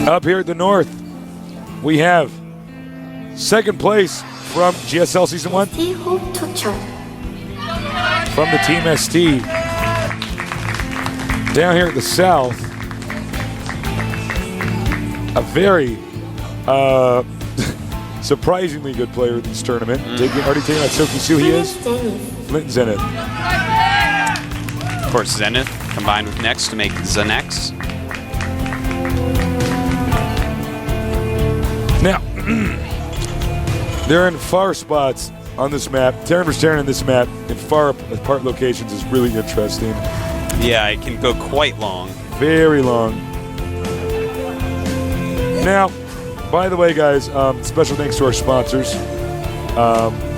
Up here at the north, we have second place from GSL Season 1. HopeTorture. From the Team ST. Down here at the south, a very surprisingly good player in this tournament. Already taking out Soki Su, he is. Flint Zenith. Of course, Zenith combined with Nex to make Zenex. Now, they're in far spots on this map. Terran vs. Terran in this map in far apart locations is really interesting. Yeah, it can go quite long. Very long. Now, by the way, guys, special thanks to our sponsors.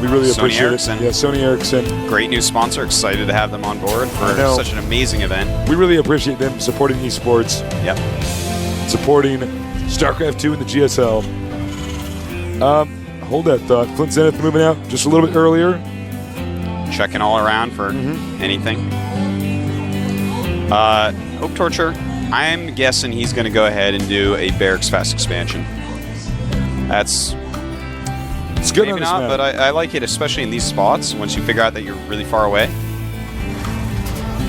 We really appreciate Ericsson. it. Yeah, Sony Ericsson. Great new sponsor. Excited to have them on board for such an amazing event. We really appreciate them supporting esports. Yep. Supporting StarCraft 2 and the GSL. Hold that thought. Flint Zenith moving out just a little bit earlier. Checking all around for anything. HopeTorture, I'm guessing he's going to go ahead and do a Barracks Fast expansion. It's good maybe not, but I like it, especially in these spots, once you figure out that you're really far away.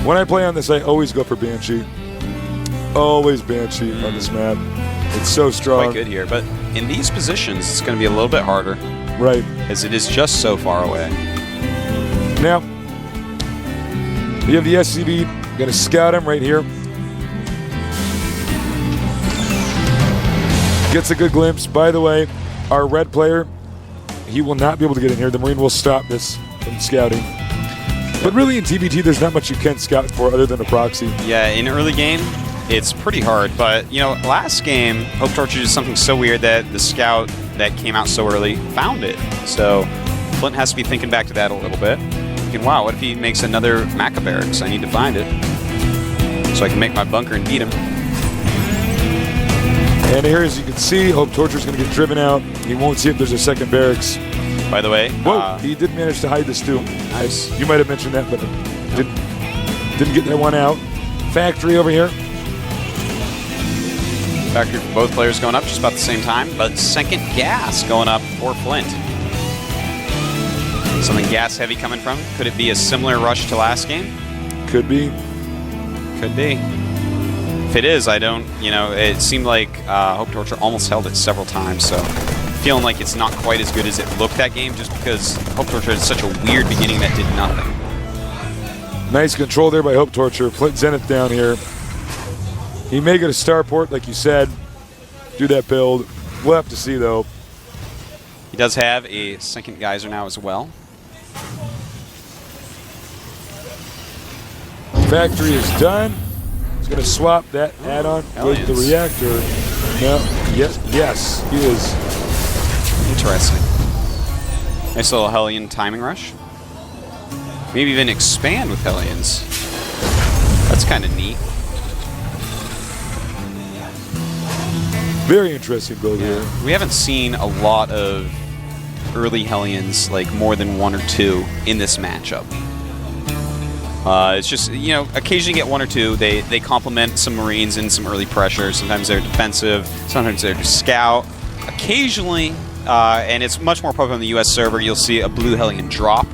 When I play on this, I always go for Banshee. Always Banshee on this map. It's so strong. Quite good here, but in these positions, it's going to be a little bit harder. Right. As it is just so far away. Now, you have the SCV. Going to scout him right here. Gets a good glimpse. By the way, our red player, he will not be able to get in here. The Marine will stop this from scouting. But really in TVT, there's not much you can scout for other than a proxy. Yeah, in early game, it's pretty hard. But, you know, last game, HopeTorture did something so weird that the scout that came out so early found it. So Flint has to be thinking back to that a little bit. Thinking, wow, what if he makes another Mecha Barracks? I need to find it so I can make my bunker and beat him. And here, as you can see, HopeTorture is going to get driven out. He won't see if there's a second barracks. By the way, whoa, he did manage to hide this too. Nice. You might have mentioned that, but didn't get that one out. Factory over here. Factory for both players going up just about the same time, but second gas going up for Flint. Something gas heavy coming from. Could it be a similar rush to last game? Could be. Could be. If it is, I don't, it seemed like HopeTorture almost held it several times, so feeling like it's not quite as good as it looked that game just because HopeTorture had such a weird beginning that did nothing. Nice control there by HopeTorture. Flint Zenith down here. He may get a starport, like you said, do that build. We'll have to see, though. He does have a second geyser now as well. Factory is done. He's going to swap that add-on with the reactor. No, yes, he is. Interesting. Nice little Hellion timing rush. Maybe even expand with Hellions. That's kind of neat. Very interesting build here. We haven't seen a lot of early Hellions, like more than one or two, in this matchup. It's just, occasionally get one or two. They complement some Marines in some early pressure. Sometimes they're defensive. Sometimes they're just scout. Occasionally, and it's much more popular on the US server, you'll see a blue Hellion drop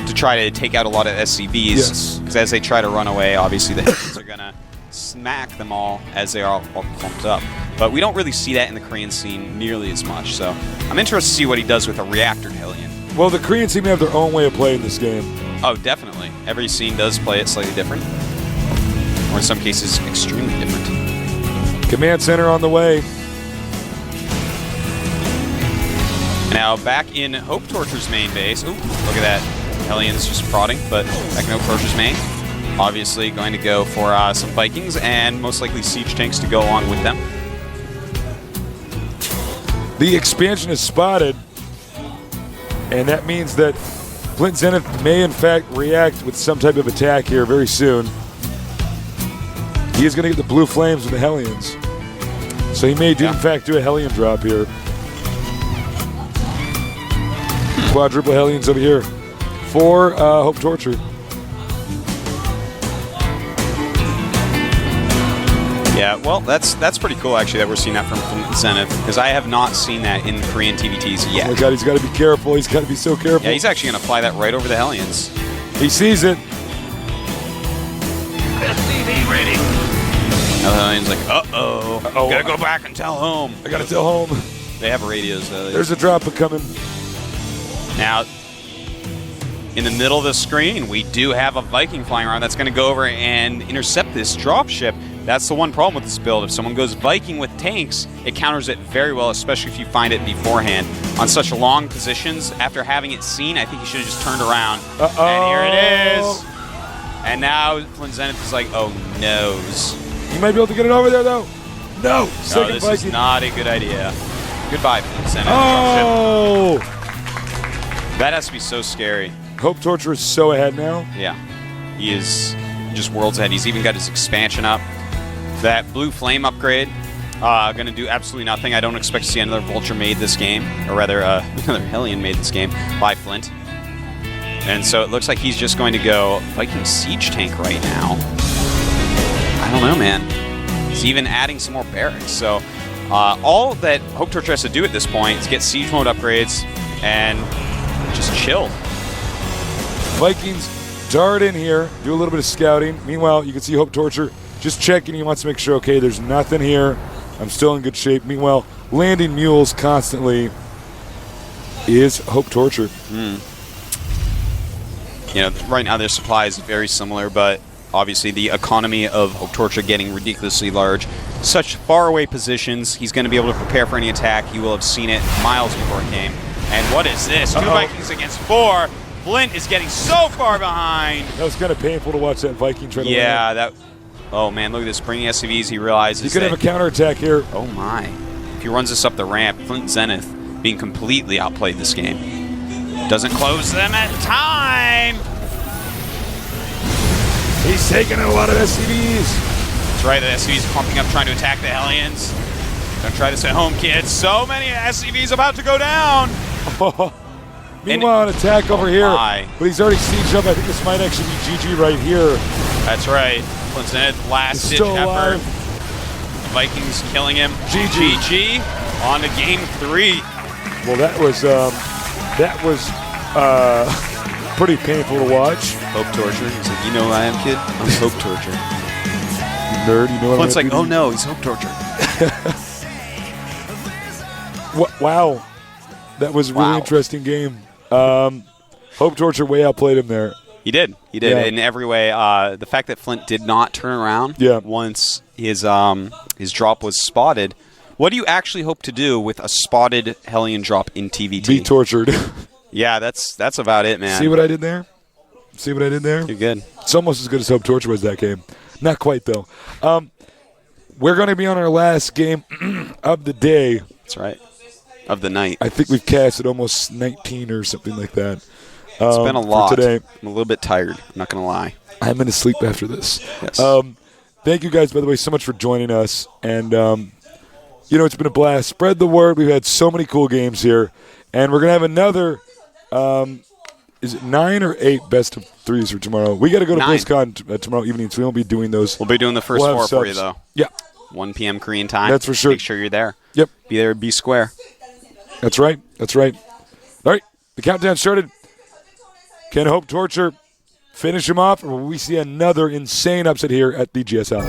to try to take out a lot of SCVs. Yes. Because as they try to run away, obviously the Hellions are going to smack them all as they are all clumped up. But we don't really see that in the Korean scene nearly as much. So I'm interested to see what he does with a reactor Hellion. Well, the Koreans seem to have their own way of playing this game. Oh, definitely. Every scene does play it slightly different. Or in some cases, extremely different. Command center on the way. Now back in HopeTorture's main base. Ooh, look at that. Hellions just prodding, but back in HopeTorture's main. Obviously going to go for some Vikings and most likely siege tanks to go along with them. The expansion is spotted, and that means that Flint Zenith may in fact react with some type of attack here very soon. He is going to get the blue flames with the Hellions. So he may in fact do a Hellion drop here. Quadruple Hellions over here for HopeTorture. Yeah, well, that's pretty cool, actually, that we're seeing that from Zenith, because I have not seen that in Korean TVTs yet. Oh my God, he's got to be careful. He's got to be so careful. Yeah, he's actually going to fly that right over the Hellions. He sees it. SCV ready. Now the Hellions like, uh-oh. Uh-oh. Gotta go back and tell home. I got to tell home. They have radios, though. There's a dropper coming. Now, in the middle of the screen, we do have a Viking flying around that's going to go over and intercept this dropship. That's the one problem with this build. If someone goes Viking with tanks, it counters it very well, especially if you find it beforehand. On such long positions, after having it seen, I think he should have just turned around. Uh-oh. And here it is. And now Flint Zenith is like, oh, noes. You might be able to get it over there, though. No. No, this is not a good idea. Goodbye, Flint Zenith. Oh! That has to be so scary. HopeTorture is so ahead now. Yeah. He is just worlds ahead. He's even got his expansion up. That blue flame upgrade, going to do absolutely nothing. I don't expect to see another Vulture made this game, or rather, another Hellion made this game by Flint. And so it looks like he's just going to go Viking Siege Tank right now. I don't know, man. He's even adding some more barracks. So all that HopeTorture has to do at this point is get Siege Mode upgrades and just chill. Vikings dart in here, do a little bit of scouting. Meanwhile, you can see HopeTorture just checking. He wants to make sure, okay, there's nothing here. I'm still in good shape. Meanwhile, landing mules constantly is HopeTorture. You know, right now their supply is very similar, but obviously the economy of HopeTorture getting ridiculously large. Such faraway positions, he's going to be able to prepare for any attack. You will have seen it miles before it came. And what is this? Two Vikings against 4. Flint is getting so far behind. That was kind of painful to watch that Viking try to Yeah, land. that... Oh, man, look at this. Bringing SCVs, he realizes He could that... have a counterattack here. Oh, my. If he runs this up the ramp, Flint Zenith being completely outplayed this game. Doesn't close them at time. He's taking a lot of SCVs. That's right, the SCVs pumping up, trying to attack the Hellions. Don't try this at home, kids. So many SCVs about to go down. Meanwhile, an attack over here. My. But he's already sieged up. I think this might actually be GG right here. That's right. Flint Zenith, last-ditch Still effort. alive. The Vikings killing him. GG. GG on to game 3. Well, that was pretty painful to watch. HopeTorture. He's like, you know who I am, kid? I'm HopeTorture. You nerd, you know what Flint's I'm like, oh no, he's HopeTorture. Wow. That was a really interesting game. HopeTorture way outplayed him there. He did. He did in every way. The fact that Flint did not turn around once his drop was spotted. What do you actually hope to do with a spotted Hellion drop in TVT? Be tortured. Yeah, that's about it, man. See what I did there? See what I did there? You're good. It's almost as good as HopeTorture was that game. Not quite, though. We're going to be on our last game of the day. That's right. Of the night. I think we've casted almost 19 or something like that. It's been a lot. Today. I'm a little bit tired. I'm not going to lie. I'm going to sleep after this. Yes. Thank you guys, by the way, so much for joining us. And, it's been a blast. Spread the word. We've had so many cool games here. And we're going to have another, is it 9 or 8 best of 3s for tomorrow? We got to go to 9. BlizzCon tomorrow evening, so we won't be doing those. We'll be doing the first We'll 4 for you, subs. though. Yeah. 1 p.m. Korean time. That's for sure. Make sure you're there. Yep. Be there, be square. That's right. That's right. All right. The countdown started. Can HopeTorture finish him off, or will we see another insane upset here at the GSL?